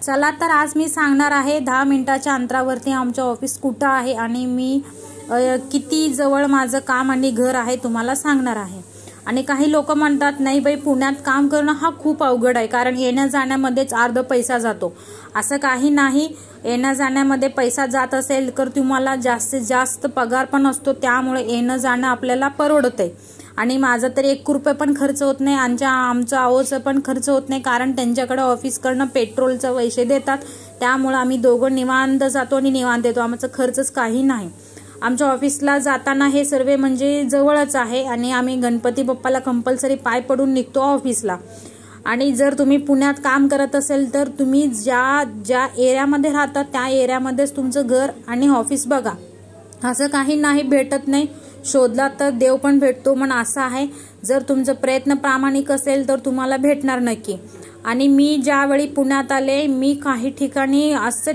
चला तर आज मी सांगणार आहे 10 मिनिटाच्या अंतरावरती आमचं ऑफिस कुठं आहे आणि मी किती जवळ माझं काम आणि घर आहे तुम्हाला सांगणार आहे। आणि काही लोक म्हणतात नाही बाई पुण्यात काम करणं हा खूप अवघड आहे कारण येण्या जाण्यामध्येच अर्धा पैसा जातो। असं काही नाही, येण्या जाण्यामध्ये पैसा जात असेल तर तुम्हाला जास्तीत जास्त पगार पण असतो, त्यामुळे येणं जाणं आपल्याला परवडतंय। आणि माझा तर 1 रुपया पण खर्च होत नाही, आमचा आहोचा पण खर्च होत नाही कारण त्यांच्याकडे ऑफिस करणं पेट्रोलचे पैसे देतात, त्यामुळे आम्ही दोघं निवांत जातो आणि निवांत येतो, आमचा खर्चच काही नाही। आमच्या ऑफिसला जाताना हे सर्व म्हणजे जवळच आहे आणि आम्ही गणपती बाप्पाला कंपल्सरी पाय पडून निघतो ऑफिसला। आणि जर तुम्ही पुण्यात काम करत असेल तर तुम्ही ज्या एरियामध्ये राहता त्या एरियामध्येच तुमचं घर आणि ऑफिस बघा। असं काही नाही भेटत नाही, शोधला तर देव पण भेटतो, पण असं आहे जर तुमचा प्रयत्न प्रामाणिक असेल तर तुम्हाला भेटणार नक्की। आणि मी ज्यावेळी पुण्यात आले मी काही ठिकाणी असं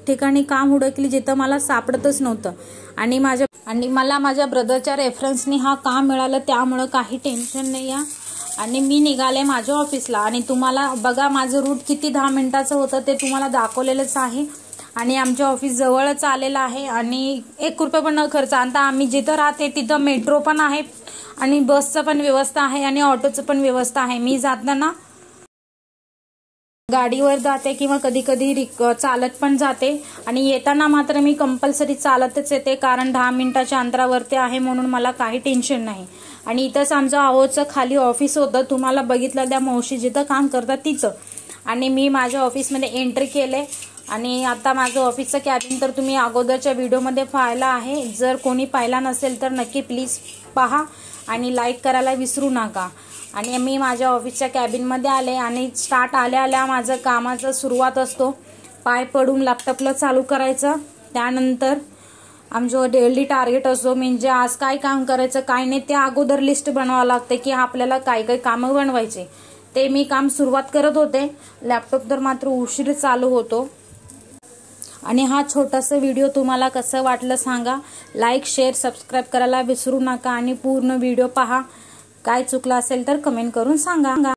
ठिकाणी काम हुडकली जिथं मला सापडतच नव्हतं आणि मला माझ्या ब्रदरच्या रेफरन्सनी हा काम मिळालं, त्यामुळे काही टेन्शन नाही आहे। आणि मी निघाले माझ्या ऑफिसला आणि तुम्हाला बघा माझं रूट किती 10 मिनिटाचं होतं ते तुम्हाला दाखवलेलंच आहे। आणि आमच्या ऑफिस जवळच आलेलं आहे आणि 1 रुपया पण न खर्च। आता आम्ही जिथं राहते तिथं मेट्रो पण आहे आणि बसचं पण व्यवस्था आहे आणि ऑटोचं पण व्यवस्था आहे। मी जाताना गाडीवर जाते किंवा कधी कधी चालत पण जाते आणि येताना मात्र मी कंपल्सरी चालतच येते कारण 10 मिनिटाच्या अंतरावरती आहे म्हणून मला काही टेन्शन नाही। आणि इथंच आमचं आहोचं खाली ऑफिस होतं, तुम्हाला बघितलं त्या मावशी जिथं काम करतात तिचं। आणि मी माझ्या ऑफिसमध्ये एंट्री केले आणि आता माझं ऑफिसचं कॅबिन तर तुम्ही अगोदरच्या व्हिडिओमध्ये पाहिला आहे, जर कोणी पाहिला नसेल तर नक्की प्लीज पहा आणि लाईक करायला विसरू नका। आणि मी माझ्या ऑफिसच्या कॅबिनमध्ये आले आणि स्टार्ट आल्या माझं कामाचं सुरुवात असतो, पाय पडून लॅपटॉपला चालू करायचं। त्यानंतर आमचं डेली टार्गेट असतो म्हणजे आज काय काम करायचं काय नाही ते अगोदर लिस्ट बनवावं लागते की आपल्याला काय काय कामं बनवायचे, ते मी काम सुरुवात करत होते। लॅपटॉप तर मात्र उशीर चालू होतो। आणि हा छोटासा व्हिडिओ तुम्हाला कसं वाटलं सांगा, लाईक शेअर सबस्क्राईब करायला विसरू नका आणि पूर्ण व्हिडिओ पहा, काय चुकलं असेल तर कमेंट करून सांगा।